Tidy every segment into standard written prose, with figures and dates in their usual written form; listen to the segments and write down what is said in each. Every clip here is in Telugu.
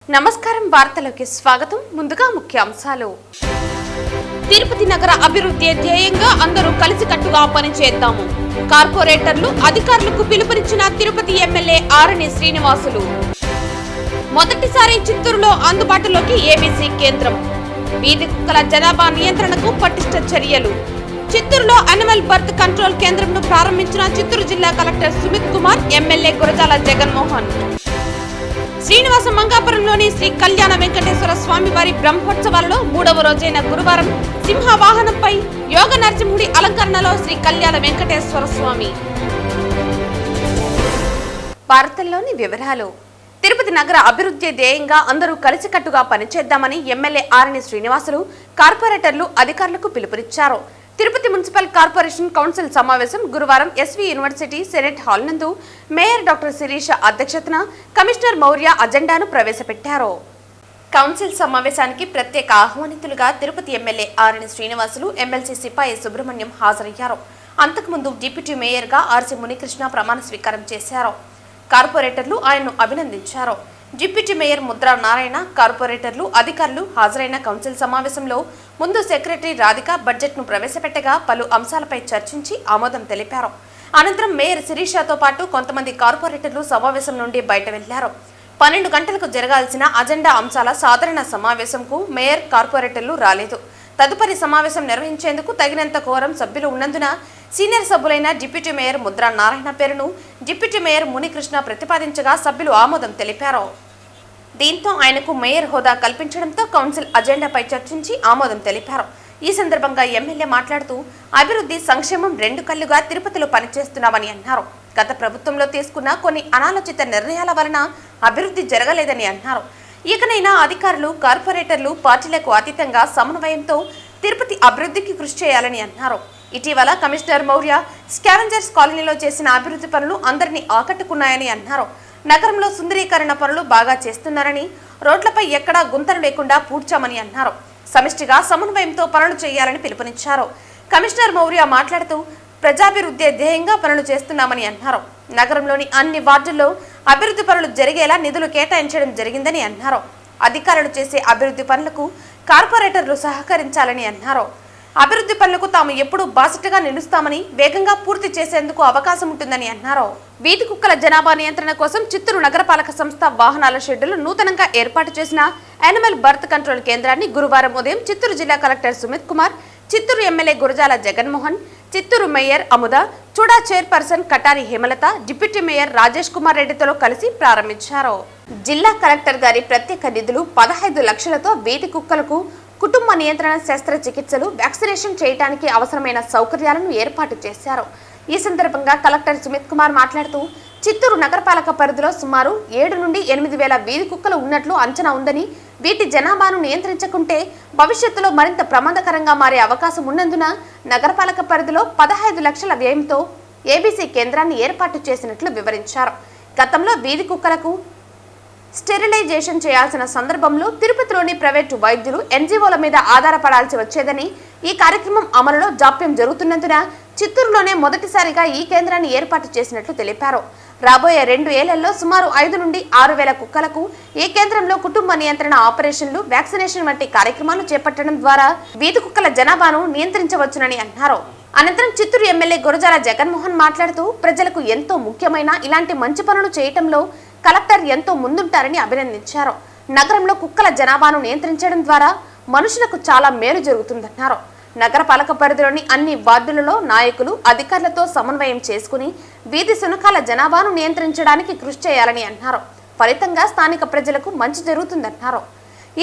నమస్కారం వార్తలకు స్వాగతం ముందుగా ముఖ్యాంశాలు తిరుపతి నగర అభివృద్ధి ధ్యేయంగా అందరూ కలిసికట్టుగా పనిచేద్దాము కార్పొరేటర్లు అధికారులకు పిలుపునిచ్చిన తిరుపతి ఎమ్మెల్యే ఆరణి శ్రీనివాసులు మొదటిసారి చిత్తూరులో అందుబాటులోకి ఏబీసీ కేంద్రం వీధి కుక్కల జనాభా నియంత్రణకు పటిష్ట చర్యలు చిత్తూరులో అనిమల్ బర్త్ కంట్రోల్ కేంద్రంను ప్రారంభించిన చిత్తూరు జిల్లా కలెక్టర్ సుమిత్ కుమార్ ఎమ్మెల్యే గురజాల జగన్మోహన్ శ్రీనివాస మంగాపురంలోని శ్రీ కళ్యాణ వెంకటేశ్వర స్వామి వారి బ్రహ్మోత్సవాలలో 3వ రోజైన గురువారం సింహ వాహనంపై యోగ నరసింహుడి అలంకరణలో శ్రీ కళ్యాణ వెంకటేశ్వర స్వామి. వార్తల్లోని వివరాలు. తిరుపతి నగర అభివృద్ధి ధ్యేయంగా అందరూ కలిసికట్టుగా పనిచేద్దామని ఎమ్మెల్యే ఆరణి శ్రీనివాసులు కార్పొరేటర్లు అధికారులకు పిలుపునిచ్చారు. తిరుపతి మున్సిపల్ కార్పొరేషన్ కౌన్సిల్ సమావేశం గురువారం ఎస్వి యూనివర్సిటీ సెనెట్ హాల్ నందు మేయర్ డాక్టర్ శిరీష అధ్యక్షతన కమిషనర్ మౌర్య అజెండాను ప్రవేశపెట్టారు. కౌన్సిల్ సమావేశానికి ప్రత్యేక ఆహ్వానితులుగా తిరుపతి ఎమ్మెల్యే ఆరణి శ్రీనివాసులు, ఎమ్మెల్సీ సిపాయి సుబ్రహ్మణ్యం హాజరయ్యారు. అంతకుముందు డిప్యూటీ మేయర్గా ఆర్సి మునికృష్ణ ప్రమాణ స్వీకారం చేశారు. కార్పొరేటర్లు ఆయన్ను అభినందించారు. డిప్యూటీ మేయర్ ముద్రా నారాయణ, కార్పొరేటర్లు, అధికారులు హాజరైన కౌన్సిల్ సమావేశంలో ముందు సెక్రటరీ రాధిక బడ్జెట్ను ప్రవేశపెట్టగా పలు అంశాలపై చర్చించి ఆమోదం తెలిపారు. అనంతరం మేయర్ శిరీషతో పాటు కొంతమంది కార్పొరేటర్లు సమావేశం నుండి బయట వెళ్లారు. 12 గంటలకు జరగాల్సిన అజెండా అంశాల సాధారణ సమావేశంకు మేయర్, కార్పొరేటర్లు రాలేదు. తదుపరి సమావేశం నిర్వహించేందుకు తగినంత కోరం సభ్యులు ఉన్నందున సీనియర్ సభ్యులైన డిప్యూటీ మేయర్ ముద్రా నారాయణ పేరును డిప్యూటీ మేయర్ మునికృష్ణ ప్రతిపాదించగా సభ్యులు ఆమోదం తెలిపారు. దీంతో ఆయనకు మేయర్ హోదా కల్పించడంతో కౌన్సిల్ అజెండాపై చర్చించి ఆమోదం తెలిపారు. ఈ సందర్భంగా ఎమ్మెల్యే మాట్లాడుతూ అభివృద్ధి, సంక్షేమం 2 కళ్లుగా తిరుపతిలో పనిచేస్తున్నామని అన్నారు. గత ప్రభుత్వంలో తీసుకున్న కొన్ని అనాలోచిత నిర్ణయాల వలన అభివృద్ధి జరగలేదని అన్నారు. ఇకనైనా అధికారులు, కార్పొరేటర్లు పార్టీలకు అతీతంగా సమన్వయంతో తిరుపతి అభివృద్ధికి కృషి చేయాలని అన్నారు. ఇటీవల కమిషనర్ మౌర్య స్కావెంజర్స్ కాలనీలో చేసిన అభివృద్ధి పనులు అందరినీ ఆకట్టుకున్నాయని అన్నారు. నగరంలో సుందరీకరణ పనులు బాగా చేస్తున్నారని, రోడ్లపై ఎక్కడా గుంతలు లేకుండా పూడ్చామని అన్నారు. సమిష్టిగా సమన్వయంతో పనులు చేయాలని పిలుపునిచ్చారు. కమిషనర్ మౌర్య మాట్లాడుతూ ప్రజాభివృద్ధి ధ్యేయంగా పనులు చేస్తున్నామని అన్నారు. నగరంలోని అన్ని వార్డుల్లో అభివృద్ధి పనులు జరిగేలా నిధులు కేటాయించడం జరిగిందని అన్నారు. అధికారులు చేసే అభివృద్ధి పనులకు కార్పొరేటర్లు సహకరించాలని అన్నారు. అభివృద్ధి పనులకు తాము ఎప్పుడూ బాసటగా నిలుస్తామని, వేగంగా పూర్తి చేసేందుకు అవకాశం ఉంటుందని అన్నారు. వీధి కుక్కల జనాభా నియంత్రణ కోసం చిత్తూరు నగరపాలక సంస్థ వాహనాల షెడ్యూలు నూతనంగా ఏర్పాటు చేసిన యానిమల్ బర్త్ కంట్రోల్ కేంద్రాన్ని గురువారం ఉదయం చిత్తూరు జిల్లా collector Sumit Kumar, Chittoor MLA Gurajala Jaganmohan, Chittoor mayor Amuda, CUDA chairperson Katari Hemalatha, deputy mayor Rajesh Kumar రెడ్డితో కలిసి ప్రారంభించారు. జిల్లా కలెక్టర్ గారి ప్రత్యేక నిధులు 15 లక్షలతో వీధి కుక్కలకు కుటుంబ నియంత్రణ శస్త్రచికిత్సలు, వ్యాక్సినేషన్ చేయడానికి అవసరమైన సౌకర్యాలను ఏర్పాటు చేశారు. ఈ సందర్భంగా కలెక్టర్ సుమిత్ కుమార్ మాట్లాడుతూ చిత్తూరు నగరపాలక పరిధిలో సుమారు 7 నుండి 8 వేల వీధి కుక్కలు ఉన్నట్లు అంచనా ఉందని, వీటి జనాభాను నియంత్రించకుంటే భవిష్యత్తులో మరింత ప్రమాదకరంగా మారే అవకాశం ఉన్నందున నగరపాలక పరిధిలో 15 లక్షల వ్యయంతో ఏబీసీ కేంద్రాన్ని ఏర్పాటు చేసినట్లు వివరించారు. గతంలో వీధి కుక్కలకు స్టెరిలైజేషన్ చేయాల్సిన సందర్భంలో తిరుపతిలోని ప్రైవేటు వైద్యులు, ఎన్జీఓల మీద ఆధారపడాల్సి వచ్చేదని, ఈ కార్యక్రమం అమలులో జాప్యం జరుగుతున్నందున చిత్తూరులోనే మొదటిసారిగా ఈ కేంద్రాన్ని ఏర్పాటు చేసినట్లు తెలిపారు. రాబోయే 2 ఏళ్లలో సుమారు 5 నుండి 6 వేల కుక్కలకు ఈ కేంద్రంలో కుటుంబ నియంత్రణ ఆపరేషన్లు, వ్యాక్సినేషన్ వంటి కార్యక్రమాలు చేపట్టడం ద్వారా వీధి కుక్కల జనాభాను నియంత్రించవచ్చునని అన్నారు. అనంతరం చిత్తూరు ఎమ్మెల్యే గురజాల జగన్మోహన్ మాట్లాడుతూ ప్రజలకు ఎంతో ముఖ్యమైన ఇలాంటి మంచి పనులు చేయటంలో కలెక్టర్ ఎంతో ముందుంటారని అభినందించారు. నగరంలో కుక్కల జనాభాను నియంత్రించడం ద్వారా మనుషులకు చాలా మేలు జరుగుతుందన్నారు. నగరపాలక పరిధిలోని అన్ని వార్డులలో నాయకులు, అధికారులతో సమన్వయం చేసుకుని వీధి శునకాల జనాభాను నియంత్రించడానికి కృషి చేయాలని అన్నారు. ఫలితంగా స్థానిక ప్రజలకు మంచి జరుగుతుందన్నారు.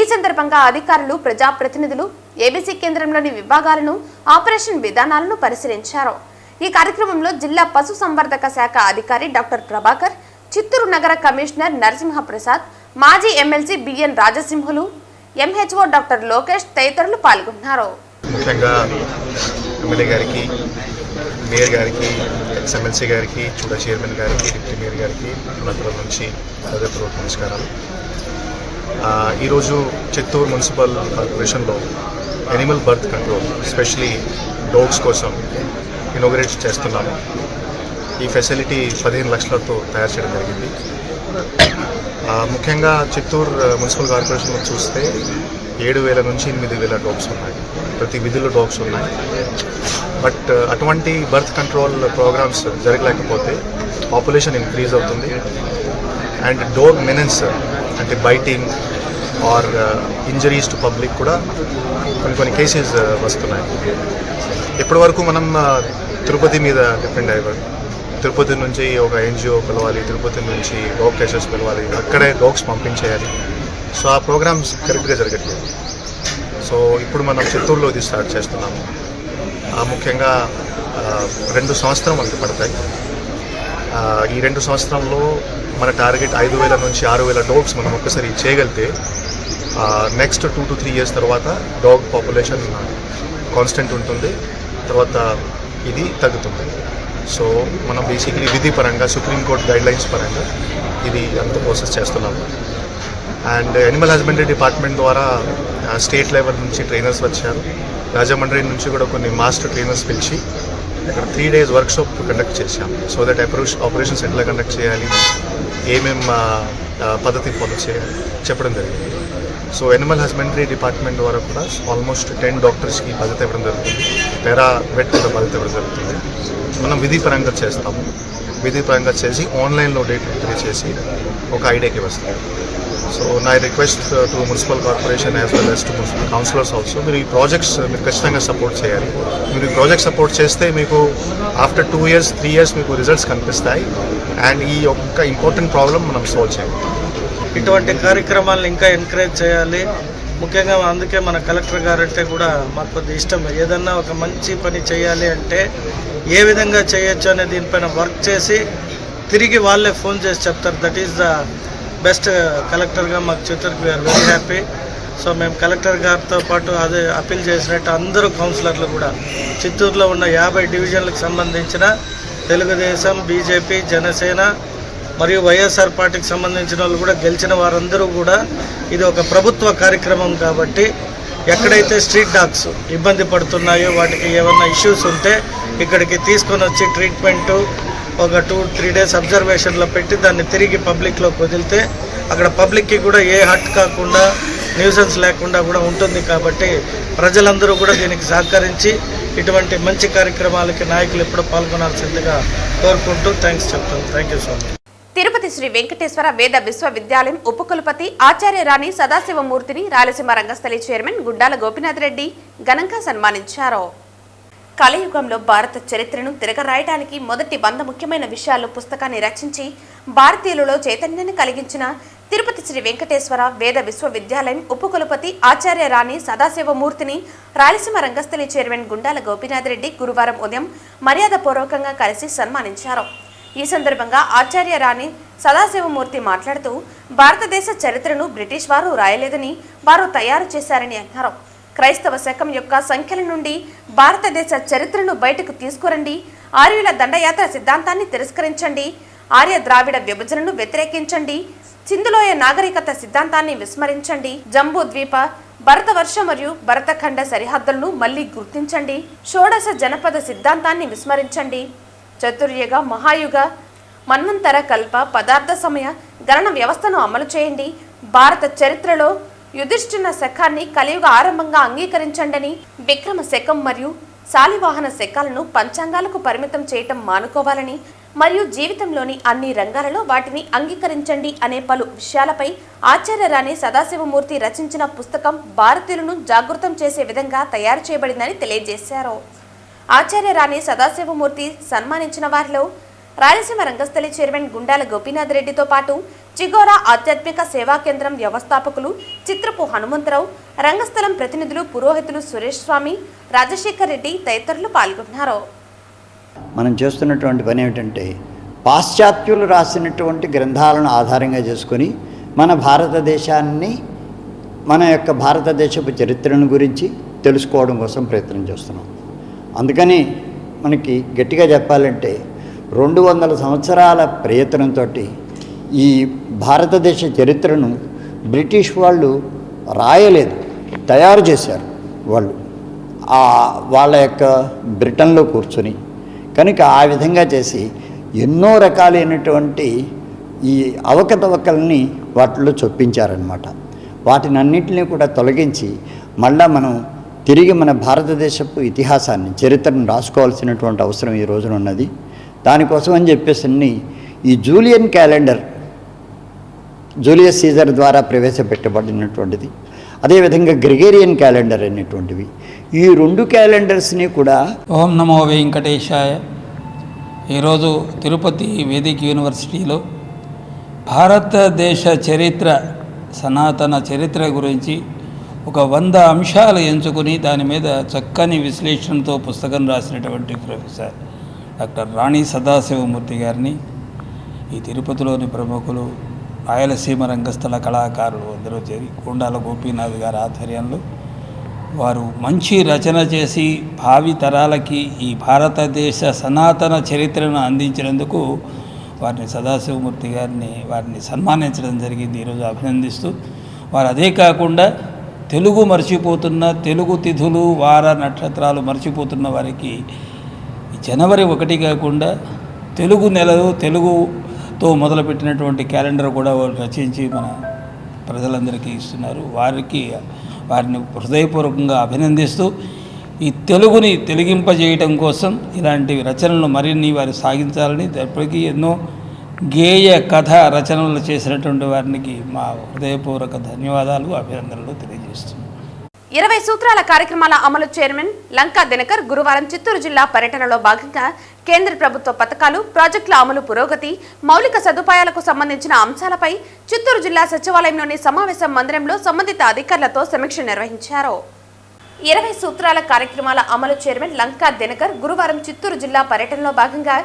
ఈ సందర్భంగా అధికారులు, ప్రజాప్రతినిధులు ఏబీసీ కేంద్రంలోని విభాగాలను, ఆపరేషన్ విధానాలను పరిశీలించారు. ఈ కార్యక్రమంలో జిల్లా పశు సంవర్ధక శాఖ అధికారి డాక్టర్ ప్రభాకర్, చిత్తూరు నగర కమిషనర్ నరసింహప్రసాద్, మాజీ MLC BN Rajasimhulu, MHO doctor Lokesh తదితరులు పాల్గొన్నారు. ముఖ్యంగా ఎమ్మెల్యే గారికి, మేయర్ గారికి, ఎక్స్ఎమ్మెల్సీ గారికి, చూడా చైర్మన్ గారికి, డిప్యూటీ మేయర్ గారికి ఉన్నతుల నుంచి హృదయపూర్వక నమస్కారాలు. ఈరోజు చిత్తూరు మున్సిపల్ కార్పొరేషన్లో animal birth control, especially dogs కోసం ఇనాగరేట్ చేస్తున్నాము. ఈ ఫెసిలిటీ 15 లక్షలతో తయారు చేయడం జరిగింది. ముఖ్యంగా చిత్తూరు మున్సిపల్ కార్పొరేషన్లో చూస్తే 7,000 నుంచి 8,000 డాగ్స్ ఉన్నాయి. ప్రతి వీధిలో డాగ్స్ ఉన్నాయి. బట్ అటువంటి బర్త్ కంట్రోల్ ప్రోగ్రామ్స్ జరగలేకపోతే పాపులేషన్ ఇంక్రీజ్ అవుతుంది. అండ్ డాగ్ మెనెన్స్ అంటే biting or injuries to public కూడా కొన్ని కేసెస్ వస్తున్నాయి. ఇప్పటివరకు మనం తిరుపతి మీద డిపెండ్ అయ్యారు. తిరుపతి నుంచి ఒక ఎన్జిఓ పిలవాలి, తిరుపతి నుంచి డాగ్ కేసెస్ పిలవాలి, అక్కడే డాగ్స్ పంపించేయాలి. సో ఆ ప్రోగ్రామ్స్ కరెక్ట్గా జరగట్లేదు. సో ఇప్పుడు మనం చిత్తూరులో ఇది స్టార్ట్ చేస్తున్నాము. ముఖ్యంగా 2 సంవత్సరం మనకి పడతాయి. ఈ 2 సంవత్సరంలో మన టార్గెట్ 5,000 నుంచి 6,000 డాగ్స్ మనం ఒక్కసారి చేయగలిగితే నెక్స్ట్ 2 to 3 years తర్వాత డాగ్ పాపులేషన్ కాన్స్టెంట్ ఉంటుంది. తర్వాత ఇది తగ్గుతుంది. సో మనం బేసిక్లీ విధి పరంగా సుప్రీంకోర్టు గైడ్లైన్స్ పరంగా ఇది అంత ప్రాసెస్ చేస్తున్నాము. అండ్ యానిమల్ హస్బెండరీ డిపార్ట్మెంట్ ద్వారా స్టేట్ లెవెల్ నుంచి ట్రైనర్స్ వచ్చారు. రాజమండ్రి నుంచి కూడా కొన్ని మాస్టర్ ట్రైనర్స్ పిలిచి ఇక్కడ 3 days వర్క్షాప్ కండక్ట్ చేశాము. సో దట్ ఆపరేషన్స్ ఎట్లా కండక్ట్ చేయాలి, ఏమేం పద్ధతి ఫాలో చేయాలి చెప్పడం జరిగింది. సో యానిమల్ హస్బెండరీ డిపార్ట్మెంట్ ద్వారా కూడా ఆల్మోస్ట్ 10 డాక్టర్స్కి బాధ్యత ఇవ్వడం జరుగుతుంది. పారా వెట్ కూడా బాధ్యత ఇవ్వడం జరుగుతుంది. మనం విధి పరంగా చేస్తాము. విధి పరంగా చేసి ఆన్లైన్లో డేట్ ఎంట్రీ చేసి ఒక ఐడియాకి వస్తుంది. సో నా request to municipal corporation as well as to municipal counsellors also, మీరు ఈ ప్రాజెక్ట్స్ మీరు ఖచ్చితంగా సపోర్ట్ చేయాలి. మీరు ఈ ప్రాజెక్ట్ సపోర్ట్ చేస్తే మీకు ఆఫ్టర్ 2 years 3 years మీకు రిజల్ట్స్ కనిపిస్తాయి. అండ్ ఈ యొక్క ఇంపార్టెంట్ ప్రాబ్లం మనం సాల్వ్ చేయాలి. ఇటువంటి కార్యక్రమాలను ఇంకా ఎంకరేజ్ చేయాలి. ముఖ్యంగా అందుకే మన కలెక్టర్ గారు అంటే కూడా మాకు కొద్దిగా ఇష్టం. ఏదన్నా ఒక మంచి పని చేయాలి అంటే ఏ విధంగా చేయొచ్చు అనే దీనిపైన వర్క్ చేసి తిరిగి వాళ్ళే ఫోన్ చేసి చెప్తారు. దట్ ఈస్ ద బెస్ట్ కలెక్టర్గా మాకు చిత్తూరుకి వీఆర్ వెరీ హ్యాపీ. సో మేము కలెక్టర్ గారితో పాటు అదే అప్పీల్ చేసినట్టు అందరూ కౌన్సిలర్లు కూడా చిత్తూరులో ఉన్న 50 డివిజన్లకు సంబంధించిన తెలుగుదేశం, బీజేపీ, జనసేన మరియు వైఎస్ఆర్ పార్టీకి సంబంధించిన వాళ్ళు కూడా గెలిచిన వారందరూ కూడా ఇది ఒక ప్రభుత్వ కార్యక్రమం కాబట్టి ఎక్కడైతే స్ట్రీట్ డాగ్స్ ఇబ్బంది పడుతున్నాయో వాటికి ఏమన్నా ఇష్యూస్ ఉంటే ఇక్కడికి తీసుకొని వచ్చి ట్రీట్మెంటు ఒక 2-3 days అబ్జర్వేషన్లో పెట్టి దాన్ని తిరిగి పబ్లిక్లోకి వదిలితే అక్కడ పబ్లిక్కి కూడా ఏ హర్ట్ కాకుండా న్యూసెన్స్ లేకుండా కూడా ఉంటుంది. కాబట్టి ప్రజలందరూ కూడా దీనికి సహకరించి ఇటువంటి మంచి కార్యక్రమాలకి నాయకులు ఎప్పుడూ పాల్గొనాల్సిందిగా కోరుకుంటూ థ్యాంక్స్ చెప్తాను. Thank you so much. Tirupati Sri Venkateswara Veda విశ్వవిద్యాలయం ఉపకులపతి ఆచార్య రాణి సదాశివమూర్తిని రాయలసీమ రంగస్థలి చైర్మన్ గుండాల గోపీనాథ్ రెడ్డి ఘనంగా సన్మానించారు. కలియుగంలో భారత చరిత్రను తిరగరాయడానికి మొదటి 100 ముఖ్యమైన విషయాలు పుస్తకాన్ని రచించి భారతీయులలో చైతన్యాన్ని కలిగించిన తిరుపతి శ్రీ వెంకటేశ్వర వేద విశ్వవిద్యాలయం ఉపకులపతి ఆచార్య రాణి సదాశివమూర్తిని రాయలసీమ రంగస్థలి చైర్మన్ గుండాల గోపీనాథ్ రెడ్డి గురువారం ఉదయం మర్యాదపూర్వకంగా కలిసి సన్మానించారు. ఈ సందర్భంగా ఆచార్య రాణి సదాశివమూర్తి మాట్లాడుతూ భారతదేశ చరిత్రను బ్రిటిష్ వారు రాయలేదని వారు తయారు చేశారని అన్నారు. క్రైస్తవ శకం యొక్క సంఖ్యల నుండి భారతదేశ చరిత్రను బయటకు తీసుకురండి. ఆర్యుల దండయాత్ర సిద్ధాంతాన్ని తిరస్కరించండి. ఆర్య ద్రావిడ విభజనను వ్యతిరేకించండి. సింధులోయ నాగరికత సిద్ధాంతాన్ని విస్మరించండి. జంబూ ద్వీప భరతవర్ష మరియు భరతఖండ సరిహద్దులను మళ్లీ గుర్తించండి. షోడశ జనపద సిద్ధాంతాన్ని విస్మరించండి. చతుర్యుగ, మహాయుగ, మన్వంతర, కల్ప, పదార్థ సమయ గణన వ్యవస్థను అమలు చేయండి. భారత చరిత్రలో యుధిష్ఠిర శకాన్ని కలియుగ ఆరంభంగా అంగీకరించండి. విక్రమ శకం మరియు శాలివాహన శకాలను పంచాంగాలకు పరిమితం చేయటం మానుకోవాలని మరియు జీవితంలోని అన్ని రంగాలలో వాటిని అంగీకరించండి అనే పలు విషయాలపై ఆచార్య రాణి సదాశివమూర్తి రచించిన పుస్తకం భారతీయులను జాగృతం చేసే విధంగా తయారు చేయబడిందని తెలియజేశారు. ఆచార్య రాణి సదాశివమూర్తి సన్మానించిన వారిలో రాయలసీమ రంగస్థలి చైర్మన్ గుండాల గోపీనాథ్ రెడ్డితో పాటు చిగోరా ఆధ్యాత్మిక సేవా కేంద్రం వ్యవస్థాపకులు చిత్రపు హనుమంతరావు, రంగస్థలం ప్రతినిధులు పురోహితులు సురేష్ స్వామి, రాజశేఖర్ రెడ్డి తదితరులు పాల్గొన్నారు. మనం చేస్తున్నటువంటి పని ఏమిటంటే పాశ్చాత్యులు రాసినటువంటి గ్రంథాలను ఆధారంగా చేసుకొని మన భారతదేశాన్ని, మన యొక్క భారతదేశపు చరిత్రను గురించి తెలుసుకోవడం కోసం ప్రయత్నం చేస్తున్నాం. అందుకని మనకి గట్టిగా చెప్పాలంటే 200 సంవత్సరాల ప్రయత్నంతో ఈ భారతదేశ చరిత్రను బ్రిటిష్ వాళ్ళు రాయలేదు, తయారు చేశారు. వాళ్ళు వాళ్ళ యొక్క బ్రిటన్లో కూర్చొని కనుక ఆ విధంగా చేసి ఎన్నో రకాలైనటువంటి ఈ అవకతవకల్ని వాటిలో చొప్పించారనమాట. వాటిని అన్నింటినీ కూడా తొలగించి మళ్ళా మనం తిరిగి మన భారతదేశపు ఇతిహాసాన్ని, చరిత్రను రాసుకోవాల్సినటువంటి అవసరం ఈ రోజున ఉన్నది. దానికోసం అని చెప్పేసి ఈ జూలియన్ క్యాలెండర్ జూలియస్ సీజర్ ద్వారా ప్రవేశపెట్టబడినటువంటిది, అదేవిధంగా గ్రెగేరియన్ క్యాలెండర్ అనేటువంటివి, ఈ 2 క్యాలెండర్స్ని కూడా ఓం నమో వెంకటేశాయ. ఈరోజు తిరుపతి వేదిక యూనివర్సిటీలో భారతదేశ చరిత్ర, సనాతన చరిత్ర గురించి ఒక 100 అంశాలు ఎంచుకుని దాని మీద చక్కని విశ్లేషణతో పుస్తకం రాసినటువంటి ప్రొఫెసర్ డాక్టర్ రాణి సదాశివమూర్తి గారిని ఈ తిరుపతిలోని ప్రముఖులు, రాయలసీమ రంగస్థల కళాకారులు అందరూ చేరి కొండాల గోపీనాథ్ గారి ఆధ్వర్యంలో వారు మంచి రచన చేసి భావి తరాలకి ఈ భారతదేశ సనాతన చరిత్రను అందించినందుకు వారిని సదాశివమూర్తి వారిని సన్మానించడం జరిగింది. ఈరోజు అభినందిస్తూ వారు అదే కాకుండా తెలుగు మర్చిపోతున్న, తెలుగు తిథులు వార నక్షత్రాలు మర్చిపోతున్న వారికి జనవరి 1 కాకుండా తెలుగు నెలలు, తెలుగుతో మొదలుపెట్టినటువంటి క్యాలెండర్ కూడా రచించి మన ప్రజలందరికీ ఇస్తున్నారు. వారిని హృదయపూర్వకంగా అభినందిస్తూ ఈ తెలుగుని తెలుగింపజేయటం కోసం ఇలాంటి రచనలు మరిన్ని వారు సాగించాలని, ఇప్పటికీ ఎన్నో గేయ కథ రచనలు చేసినటువంటి వారికి మా హృదయపూర్వక ధన్యవాదాలు, అభినందనలు తెలియజేస్తున్నాం. 20 సూత్రాల కార్యక్రమాల అమలు చైర్మన్ లంకా దినకర్ గురువారం చిత్తూరు జిల్లా పర్యటనలో భాగంగా కేంద్ర ప్రభుత్వ పథకాలు, ప్రాజెక్టుల అమలు పురోగతి, మౌలిక సదుపాయాలకు సంబంధించిన అంశాలపై చిత్తూరు జిల్లా సచివాలయంలోని సమావేశ మందిరంలో సంబంధిత అధికారులతో సమీక్ష నిర్వహించారు. 20 సూత్రాల కార్యక్రమాల అమలు చైర్మన్ లంకా దినకర్ గురువారం చిత్తూరు జిల్లా పర్యటనలో భాగంగా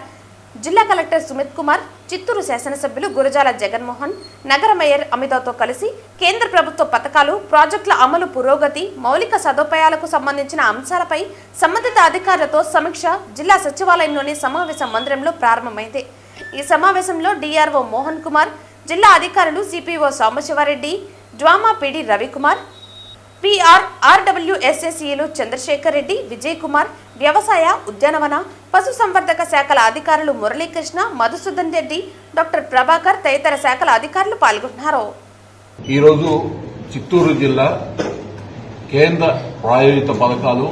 జిల్లా కలెక్టర్ సుమిత్ కుమార్, చిత్తూరు శాసనసభ్యులు గురజాల జగన్మోహన్, నగర మేయర్ అమితతో కలిసి కేంద్ర ప్రభుత్వ పథకాలు, ప్రాజెక్టుల అమలు పురోగతి, మౌలిక సదుపాయాలకు సంబంధించిన అంశాలపై సంబంధిత అధికారులతో సమీక్ష జిల్లా సచివాలయంలోని సమావేశ మందిరంలో ప్రారంభమైంది. ఈ సమావేశంలో డిఆర్ఓ మోహన్ కుమార్, జిల్లా అధికారులు సిపిఓ సాంబశివారెడ్డి, డ్వామా పిడి రవికుమార్, ఆర్డబ్ల్యూఎస్ఎస్ఈలు చంద్రశేఖర్ రెడ్డి, విజయ్ కుమార్, వ్యవసాయ, ఉద్యానవన, పశుసంవర్ధక శాఖల అధికారులు మురళీకృష్ణ, మధుసూదన్ రెడ్డి, డాక్టర్ ప్రభాకర్ తదితర శాఖల అధికారులు పాల్గొన్నారు. ఈరోజు చిత్తూరు జిల్లా కేంద్ర ప్రాయోజిత పథకాలు,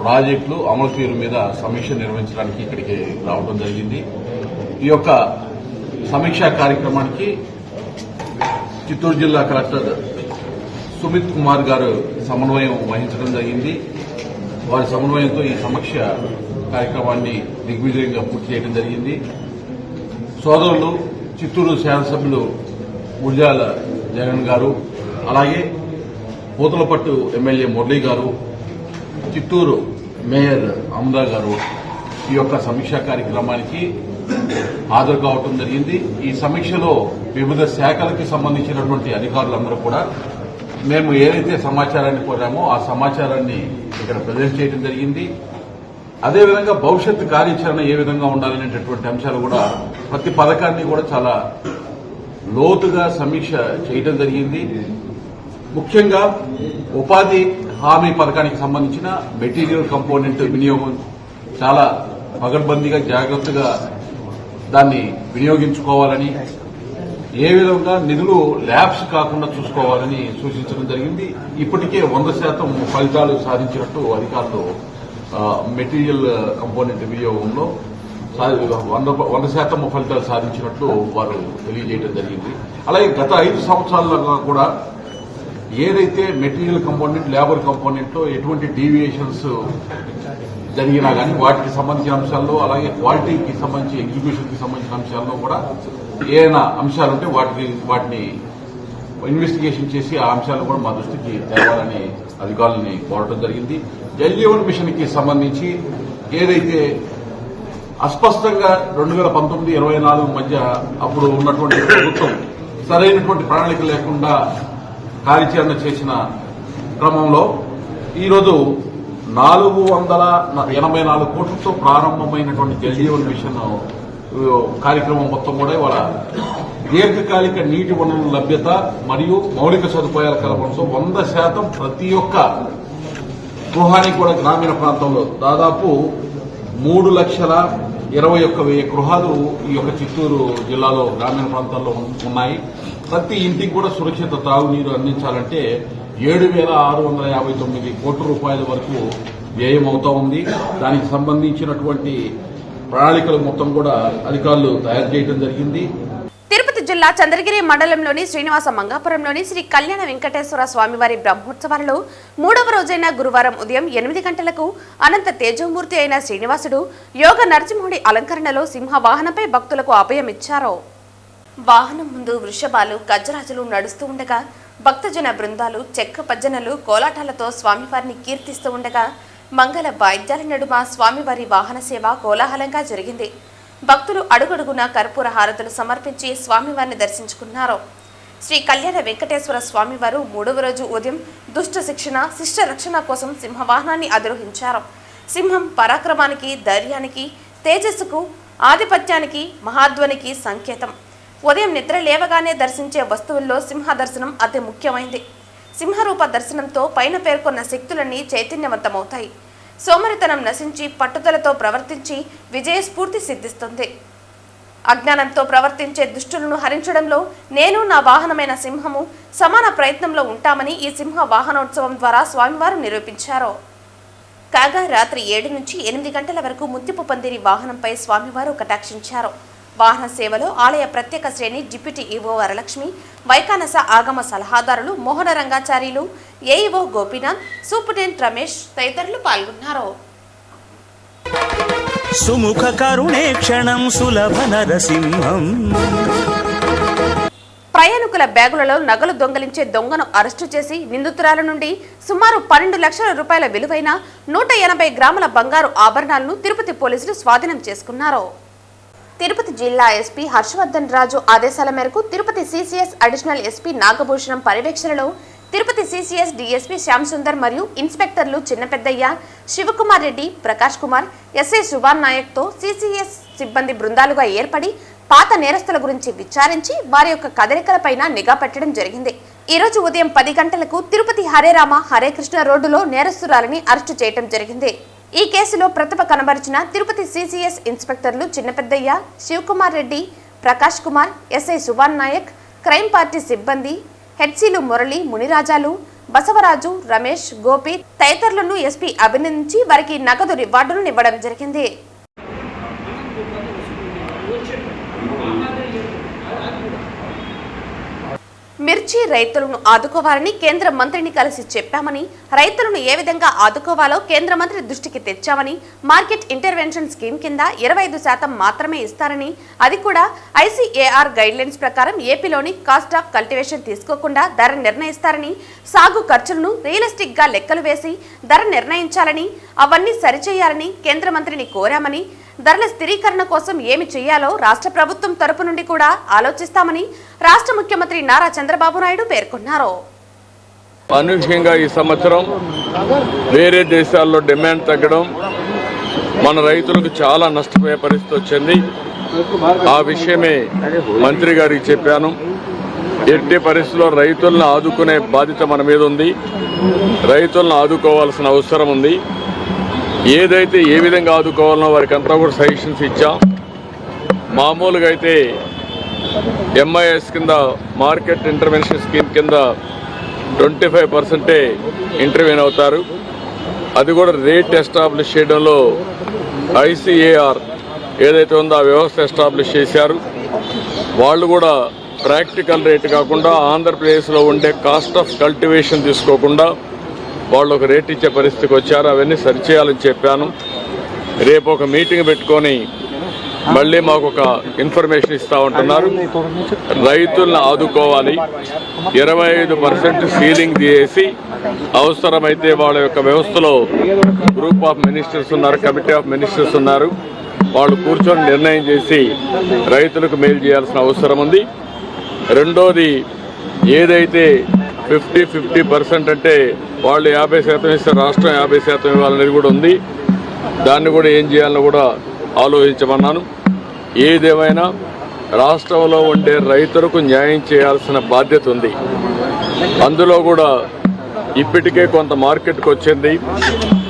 ప్రాజెక్టులు అమలు తీరు మీద సమీక్ష నిర్వహించడానికి ఇక్కడికి రావడం జరిగింది. ఈ యొక్క సమీక్షా కార్యక్రమానికి చిత్తూరు జిల్లా కలెక్టర్ సుమిత్ కుమార్ గారు సమన్వయం వహించడం జరిగింది. వారి సమన్వయంతో ఈ సమీక్ష కార్యక్రమాన్ని దిగ్విజయంగా పూర్తి చేయడం జరిగింది. సోదరులు చిత్తూరు శాసనసభ్యులు గురజాల జగన్ గారు, అలాగే పూతలపట్టు ఎమ్మెల్యే మురళీ గారు, చిత్తూరు మేయర్ అమదా గారు ఈ యొక్క సమీక్షా కార్యక్రమానికి హాజరు కావడం జరిగింది. ఈ సమీక్షలో వివిధ శాఖలకి సంబంధించినటువంటి అధికారులందరూ కూడా మేము ఏదైతే సమాచారాన్ని కోరామో ఆ సమాచారాన్ని ఇక్కడ ప్రజెంట్ చేయడం జరిగింది. అదేవిధంగా భవిష్యత్ కార్యాచరణ ఏ విధంగా ఉండాలనేటటువంటి అంశాలు కూడా ప్రతి పథకాన్ని కూడా చాలా లోతుగా సమీక్ష చేయడం జరిగింది. ముఖ్యంగా ఉపాధి హామీ పథకానికి సంబంధించిన మెటీరియల్ కంపోనెంట్ వినియోగం చాలా పగడ్బందీగా, జాగ్రత్తగా దాన్ని వినియోగించుకోవాలని, ఏ విధంగా నిధులు ల్యాబ్స్ కాకుండా చూసుకోవాలని సూచించడం జరిగింది. ఇప్పటికే 100% ఫలితాలు సాధించినట్టు అధికారులు మెటీరియల్ కంపోనెంట్ వినియోగంలో 100% ఫలితాలు సాధించినట్లు వారు తెలియజేయడం జరిగింది. అలాగే గత 5 సంవత్సరాలుగా కూడా ఏదైతే మెటీరియల్ కంపోనెంట్, లేబర్ కంపోనెంట్లో ఎటువంటి డీవియేషన్స్ జరిగినా కానీ వాటికి సంబంధించిన అంశాల్లో, అలాగే క్వాలిటీకి సంబంధించి, ఎగ్జిక్యూషన్కి సంబంధించిన అంశాల్లో కూడా ఏదైనా అంశాలుంటే వాటిని ఇన్వెస్టిగేషన్ చేసి ఆ అంశాలను కూడా మా దృష్టికి తేవాలని అధికారులని కోరడం జరిగింది. జల్ జీవన్ మిషన్ కి సంబంధించి ఏదైతే అస్పష్టంగా 2019-24 మధ్య అప్పుడు ఉన్నటువంటి ప్రభుత్వం సరైనటువంటి ప్రణాళిక లేకుండా కార్యాచరణ చేసిన క్రమంలో ఈరోజు 484 కోట్లతో ప్రారంభమైనటువంటి జల్ జీవన్ మిషన్ కార్యక్రమం మొత్తం కూడా ఇవాళ దీర్ఘకాలిక నీటి వనరుల లభ్యత మరియు మౌలిక సదుపాయాల కల్పనతో 100% ప్రతి ఒక్క గృహానికి కూడా గ్రామీణ ప్రాంతంలో దాదాపు 3,21,000 గృహాలు ఈ యొక్క చిత్తూరు జిల్లాలో గ్రామీణ ప్రాంతాల్లో ఉన్నాయి. ప్రతి ఇంటికి కూడా సురక్షిత తాగునీరు అందించాలంటే 7,659 కోట్ల రూపాయల వరకు వ్యయం అవుతా ఉంది. దానికి సంబంధించినటువంటి ప్రణాళికలు మొత్తం కూడా అధికారులు తయారు చేయడం జరిగింది. తిరుపతి జిల్లా చంద్రగిరి మండలంలోని శ్రీనివాస మంగాపురంలోని శ్రీ కళ్యాణ వెంకటేశ్వర స్వామివారి బ్రహ్మోత్సవాలలో 3వ రోజైన గురువారం ఉదయం 8 గంటలకు అనంత తేజోమూర్తి అయిన శ్రీనివాసుడు యోగ నరసింహుడి అలంకరణలో సింహ వాహనంపై భక్తులకు అభయమిచ్చారు. వాహనం ముందు వృషభాలు గజరాజులు నడుస్తూ ఉండగా భక్తజన బృందాలు చెక్క భజనలు కోలాటాలతో స్వామివారిని కీర్తిస్తూ ఉండగా మంగళ వాయిద్యాల నడుమ స్వామివారి వాహన సేవ కోలాహలంగా జరిగింది. భక్తులు అడుగడుగున కర్పూర హారతులు సమర్పించి స్వామివారిని దర్శించుకున్నారు. శ్రీ కళ్యాణ వెంకటేశ్వర స్వామివారు 3వ రోజు ఉదయం దుష్ట శిక్షణ శిష్ట రక్షణ కోసం సింహవాహనాన్ని అధిరోహించారు. సింహం పరాక్రమానికి, ధైర్యానికి, తేజస్సుకు, ఆధిపత్యానికి, మహాధ్వనికి సంకేతం. ఉదయం నిద్ర లేవగానే దర్శించే వస్తువుల్లో సింహ దర్శనం అతి ముఖ్యమైంది. సింహరూప దర్శనంతో పైన పేర్కొన్న శక్తులన్నీ చైతన్యవంతమవుతాయి. సోమరితనం నశించి పట్టుదలతో ప్రవర్తించి విజయస్ఫూర్తి సిద్ధిస్తుంది. అజ్ఞానంతో ప్రవర్తించే దుష్టులను హరించడంలో నేను నా వాహనమైన సింహము సమాన ప్రయత్నంలో ఉంటామని ఈ సింహ వాహనోత్సవం ద్వారా స్వామివారు నిరూపించారు. కాగా రాత్రి 7 నుంచి 8 గంటల వరకు ముత్తిపు పందిరి వాహనంపై స్వామివారు కటాక్షించారు. వాహన సేవలో ఆలయ ప్రత్యేక శ్రేణి డిప్యూటీ ఈవో వరలక్ష్మి, వైకానస ఆగమ సలహాదారులు మోహన రంగాచార్యులు, ఏఈఓ గోపీనాథ్, సూపరింటెండెంట్ రమేష్ తదితరులు పాల్గొన్నారు. సుముఖ కరుణే క్షణం సులభ నరసింహం. ప్రయాణికుల బ్యాగులలో నగలు దొంగలించే దొంగను అరెస్టు చేసి నిందితురాల నుండి సుమారు 12 లక్షల రూపాయల విలువైన 180 గ్రాముల బంగారు ఆభరణాలను తిరుపతి పోలీసులు స్వాధీనం చేసుకున్నారు. తిరుపతి జిల్లా ఎస్పీ హర్షవర్ధన్ రాజు ఆదేశాల మేరకు Tirupati CCS additional SP Nagabhushanam పర్యవేక్షణలో తిరుపతి సిసిఎస్ డిఎస్పీ శ్యామ్ సుందర్ మరియు ఇన్స్పెక్టర్లు చిన్నపెద్దయ్య, శివకుమార్ రెడ్డి, ప్రకాష్ కుమార్, ఎస్ఐ సుభాన్ నాయక్తో సిసిఎస్ సిబ్బంది బృందాలుగా ఏర్పడి పాత నేరస్తుల గురించి విచారించి వారి యొక్క కదలికలపైన నిఘా పెట్టడం జరిగింది. ఈ రోజు ఉదయం 10 గంటలకు తిరుపతి హరేరామ హరే కృష్ణ రోడ్డులో నేరస్తురాలిని అరెస్టు చేయడం జరిగింది. ఈ కేసులో ప్రతిభ కనబరిచిన తిరుపతి సిసిఎస్ ఇన్స్పెక్టర్లు Chinnapeddayya, Sivakumar Reddy, Prakash Kumar, SI Subhan Naik, crime party సిబ్బంది, హెడ్సీలు మురళి, మునిరాజాలు, బసవరాజు, రమేష్, గోపి తదితరులను ఎస్పీ అభినందించి వారికి నగదు రివార్డులను ఇవ్వడం జరిగింది. మిర్చి రైతులను ఆదుకోవాలని కేంద్ర మంత్రిని కలిసి చెప్పామని, రైతులను ఏ విధంగా ఆదుకోవాలో కేంద్ర మంత్రి దృష్టికి తెచ్చామని, మార్కెట్ ఇంటర్వెన్షన్ స్కీమ్ కింద 25% మాత్రమే ఇస్తారని, అది కూడా ఐసీఏఆర్ గైడ్లైన్స్ ప్రకారం ఏపీలోని కాస్ట్ ఆఫ్ కల్టివేషన్ తీసుకోకుండా ధర నిర్ణయిస్తారని, సాగు ఖర్చులను రియలిస్టిక్ గా లెక్కలు వేసి ధర నిర్ణయించాలని, అవన్నీ సరిచేయాలని కేంద్ర మంత్రిని కోరామని, ధరల స్థిరీకరణ కోసం ఏమి చేయాలో రాష్ట్ర ప్రభుత్వం తరపు నుండి కూడా ఆలోచిస్తామని రాష్ట్ర ముఖ్యమంత్రి నారా చంద్రబాబు నాయుడు పేర్కొన్నారు. అనూహ్యంగా ఈ సంవత్సరం వేరే దేశాల్లో డిమాండ్ తగ్గడం మన రైతులకు చాలా నష్టపోయే పరిస్థితి వచ్చింది. ఆ విషయమే మంత్రి గారికి చెప్పాను. ఎట్టి పరిస్థితుల్లో రైతులను ఆదుకునే బాధ్యత మన మీద ఉంది. రైతులను ఆదుకోవాల్సిన అవసరం ఉంది. ఏదైతే ఏ విధంగా ఆదుకోవాలనో వారికి అంతా కూడా సజెషన్స్ ఇచ్చాం. మామూలుగా అయితే ఎంఐఎస్ కింద మార్కెట్ ఇంటర్వెన్షన్ స్కీమ్ కింద 25% ఇంటర్వ్యూన్ అవుతారు. అది కూడా రేట్ ఎస్టాబ్లిష్ చేయడంలో ఐసీఏఆర్ ఏదైతే ఉందో ఆ వ్యవస్థ ఎస్టాబ్లిష్ చేశారు. వాళ్ళు కూడా ప్రాక్టికల్ రేట్ కాకుండా ఆంధ్రప్రదేశ్లో ఉండే కాస్ట్ ఆఫ్ కల్టివేషన్ తీసుకోకుండా వాళ్ళు ఒక రేట్ ఇచ్చే పరిస్థితికి వచ్చారు. అవన్నీ సరిచేయాలని చెప్పాను. రేపు ఒక మీటింగ్ పెట్టుకొని మళ్ళీ మాకు ఒక ఇన్ఫర్మేషన్ ఇస్తూ ఉంటున్నారు. రైతులను ఆదుకోవాలి. 25% సీలింగ్ తీసేసి అవసరమైతే వాళ్ళ యొక్క వ్యవస్థలో గ్రూప్ ఆఫ్ మినిస్టర్స్ ఉన్నారు, కమిటీ ఆఫ్ మినిస్టర్స్ ఉన్నారు. వాళ్ళు కూర్చొని నిర్ణయం చేసి రైతులకు మేలు చేయాల్సిన అవసరం ఉంది. రెండోది ఏదైతే 50% అంటే వాళ్ళు 50% ఇస్తే రాష్ట్రం 50% ఇవ్వాలనేది కూడా ఉంది. దాన్ని కూడా ఏం చేయాలని కూడా ఆలోచించమన్నాను. ఏదేమైనా రాష్ట్రంలో ఉండే రైతులకు న్యాయం చేయాల్సిన బాధ్యత ఉంది. అందులో కూడా ఇప్పటికే కొంత మార్కెట్కి వచ్చింది,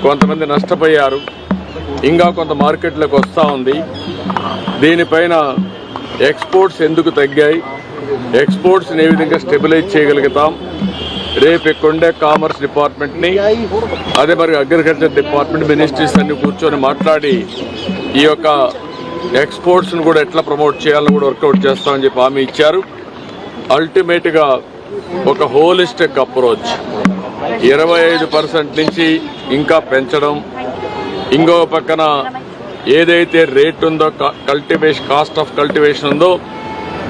కొంతమంది నష్టపోయారు, ఇంకా కొంత మార్కెట్లోకి వస్తూ ఉంది. దీనిపైన ఎక్స్పోర్ట్స్ ఎందుకు తగ్గాయి, ఎక్స్పోర్ట్స్ని ఏ విధంగా స్టెబిలైజ్ చేయగలుగుతాం, రేపు ఇక్కడుండే కామర్స్ డిపార్ట్మెంట్ని అదే మరి అగ్రికల్చర్ డిపార్ట్మెంట్ మినిస్ట్రీస్ అన్ని కూర్చొని మాట్లాడి ఈ యొక్క ఎక్స్పోర్ట్స్ను కూడా ఎట్లా ప్రమోట్ చేయాలని కూడా వర్కౌట్ చేస్తామని చెప్పి హామీ ఇచ్చారు. అల్టిమేట్గా ఒక హోలిస్టిక్ అప్రోచ్ 25% నుంచి ఇంకా పెంచడం, ఇంకో పక్కన ఏదైతే రేట్ ఉందో కాస్ట్ ఆఫ్ కల్టివేషన్ ఉందో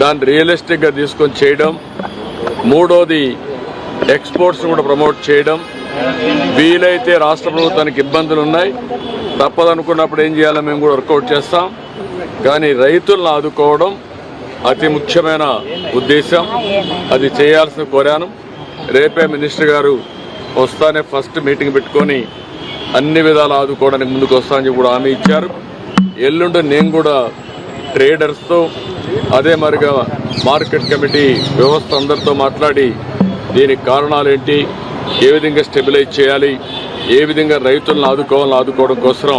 దాన్ని రియలిస్టిక్గా తీసుకొని చేయడం, మూడోది ఎక్స్పోర్ట్స్ కూడా ప్రమోట్ చేయడం. వీలైతే రాష్ట్ర ప్రభుత్వానికి ఇబ్బందులు ఉన్నాయి, తప్పదనుకున్నప్పుడు ఏం చేయాలో మేము కూడా వర్కౌట్ చేస్తాం. కానీ రైతులను ఆదుకోవడం అతి ముఖ్యమైన ఉద్దేశం, అది చేయాల్సిన కోరాను. రేపే మినిస్టర్ గారు వస్తానే ఫస్ట్ మీటింగ్ పెట్టుకొని అన్ని విధాలు ఆదుకోవడానికి ముందుకు వస్తానని కూడా హామీ ఇచ్చారు. ఎల్లుండి నేను కూడా ట్రేడర్స్తో అదే మరిగా మార్కెట్ కమిటీ వ్యవస్థ అందరితో మాట్లాడి దీనికి కారణాలు ఏంటి, ఏ విధంగా స్టెబిలైజ్ చేయాలి, ఏ విధంగా రైతులను ఆదుకోవడం కోసం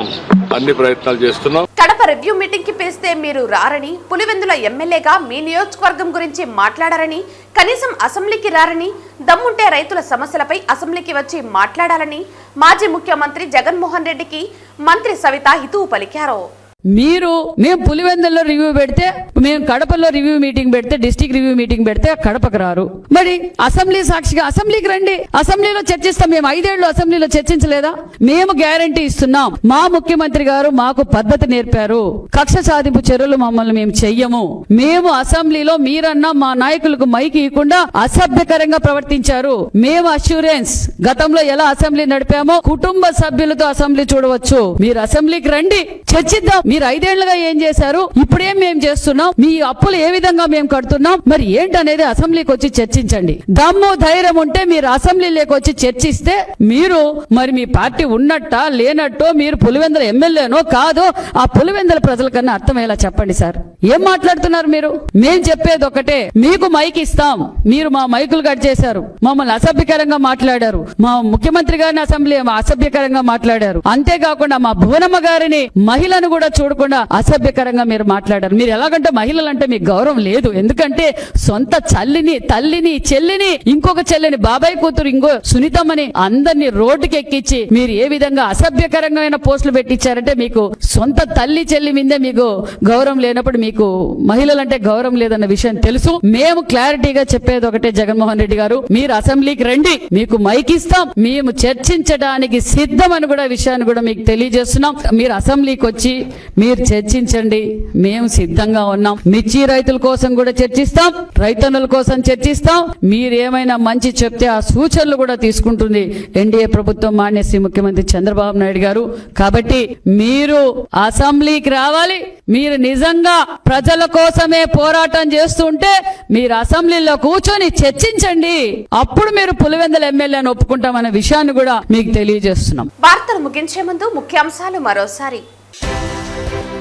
అన్ని ప్రయత్నాలు చేస్తున్నాం. కడప రివ్యూ మీటింగ్ కి పిలిస్తే మీరు రారని, పులివెందుల ఎమ్మెల్యేగా మీ నియోజకవర్గం గురించి మాట్లాడారని, కనీసం అసెంబ్లీకి రారని, దమ్ముంటే రైతుల సమస్యలపై అసెంబ్లీకి వచ్చి మాట్లాడాలని మాజీ ముఖ్యమంత్రి జగన్మోహన్ రెడ్డికి మంత్రి సవిత హితవు పలికారు. మేము పులివెందుల్లో రివ్యూ పెడితే, మేము కడపలో రివ్యూ మీటింగ్ పెడితే, డిస్ట్రిక్ట్ రివ్యూ మీటింగ్ పెడితే కడపకు రారు. మరి అసెంబ్లీ సాక్షిగా అసెంబ్లీకి రండి, అసెంబ్లీలో చర్చిస్తాం. మేము 5 ఏళ్లు అసెంబ్లీలో చర్చించలేదా? మేము గ్యారంటీ ఇస్తున్నాం. మా ముఖ్యమంత్రి గారు మాకు పద్ధతి నేర్పారు. కక్ష సాధింపు చర్యలు మమ్మల్ని మేము చెయ్యము. మేము అసెంబ్లీలో మీరన్నా మా నాయకులకు మైకి ఇవ్వకుండా అసభ్యకరంగా ప్రవర్తించారు. మేము అష్యూరెన్స్ గతంలో ఎలా అసెంబ్లీ నడిపామో కుటుంబ సభ్యులతో అసెంబ్లీ చూడవచ్చు. మీరు అసెంబ్లీకి రండి, చర్చిద్దాం. మీరు 5 ఏళ్లుగా ఏం చేశారు, ఇప్పుడేం మేము చేస్తున్నాం, మీ అప్పులు ఏ విధంగా మేము కడుతున్నాం, మరి ఏంటనేది అసెంబ్లీకి వచ్చి చర్చించండి. దమ్ము ధైర్యం ఉంటే మీరు అసెంబ్లీలోకి వచ్చి చర్చిస్తే, మీరు మరి మీ పార్టీ ఉన్నట్టా లేనట్టో, మీరు పులివెందుల ఎమ్మెల్యేనో కాదో ఆ పులివెందుల ప్రజలకన్నా అర్థమయ్యేలా చెప్పండి సార్. ఏం మాట్లాడుతున్నారు మీరు? మేం చెప్పేది ఒకటే, మీకు మైక్ ఇస్తాం. మీరు మా మైకులు కట్ చేశారు, మమ్మల్ని అసభ్యకరంగా మాట్లాడారు, మా ముఖ్యమంత్రి గారిని అసెంబ్లీ అసభ్యకరంగా మాట్లాడారు. అంతేకాకుండా మా భువనమ్మ గారిని, మహిళను కూడా చూడకుండా అసభ్యకరంగా మీరు మాట్లాడారు. మీరు ఎలాగంటే మహిళలంటే మీకు గౌరవం లేదు. ఎందుకంటే సొంత తల్లిని చెల్లిని, ఇంకొక చెల్లిని, బాబాయ్ కూతురు ఇంకో సునీతమ్మని అందరినీ రోడ్డుకి ఎక్కించి మీరు ఏ విధంగా అసభ్యకరమైన పోస్టులు పెట్టించారంటే, మీకు సొంత తల్లి చెల్లి మీదే మీకు గౌరవం లేనప్పుడు మీకు మహిళలంటే గౌరవం లేదన్న విషయం తెలుసు. మేము క్లారిటీగా చెప్పేది ఒకటే, జగన్మోహన్ రెడ్డి గారు మీరు అసెంబ్లీకి రండి, మీకు మైక్ ఇస్తాం, మేము చర్చించడానికి సిద్ధమని కూడా విషయాన్ని కూడా మీకు తెలియజేస్తున్నాం. మీరు అసెంబ్లీకి వచ్చి మీరు చర్చించండి, మేము సిద్ధంగా ఉన్నాం. మిర్చి రైతుల కోసం కూడా చర్చిస్తాం, రైతన్నుల కోసం చర్చిస్తాం. మీరేమైనా మంచి చెప్తే ఆ సూచనలు కూడా తీసుకుంటుంది ఎన్డీఏ ప్రభుత్వం, మాన్య శ్రీ ముఖ్యమంత్రి చంద్రబాబు నాయుడు గారు. కాబట్టి మీరు అసెంబ్లీకి రావాలి. మీరు నిజంగా ప్రజల కోసమే పోరాటం చేస్తుంటే మీరు అసెంబ్లీలో కూర్చొని చర్చించండి. అప్పుడు మీరు పులివెందుల ఎమ్మెల్యేని ఒప్పుకుంటామనే విషయాన్ని కూడా మీకు తెలియజేస్తున్నాం. వార్తలు ముగించే ముందు ముఖ్యాంశాలు మరోసారి.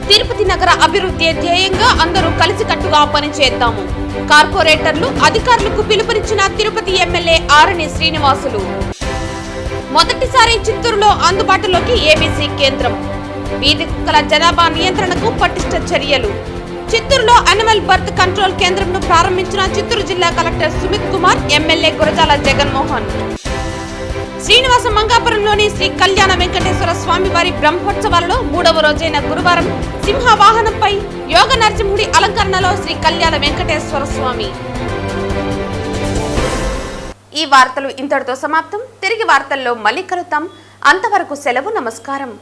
తిరుపతి నగర అభివృద్ధి ధ్యేయంగా అందరూ కలిసికట్టుగా పనిచేద్దాము. కార్పొరేటర్లు, అధికారులకు పిలుపునిచ్చిన తిరుపతి ఎమ్మెల్యే ఆరణి శ్రీనివాసులు. మొదటిసారి చిత్తూరులో అందుబాటులోకి ఏబీసీ కేంద్రం. వీధి కుక్కల జనాభా నియంత్రణకు పటిష్ట చర్యలు. చిత్తూరులో అనిమల్ బర్త్ కంట్రోల్ కేంద్రంను ప్రారంభించిన చిత్తూరు జిల్లా కలెక్టర్ సుమిత్ కుమార్, ఎమ్మెల్యే గురజాల జగన్మోహన్. శ్రీనివాస మంగాపురంలోని శ్రీ కళ్యాణ వెంకటేశ్వర స్వామి వారి బ్రహ్మోత్సవాలలో 3వ రోజైన గురువారం సింహ వాహనంపై యోగ నరసింహుడి అలంకరణలో శ్రీ కళ్యాణ వెంకటేశ్వర స్వామి. ఈ వార్తలు ఇంతటితో సమాప్తం. తిరిగి వార్తల్లో మళ్ళీ కలుద్దాం. అంతవరకు సెలవు. నమస్కారం.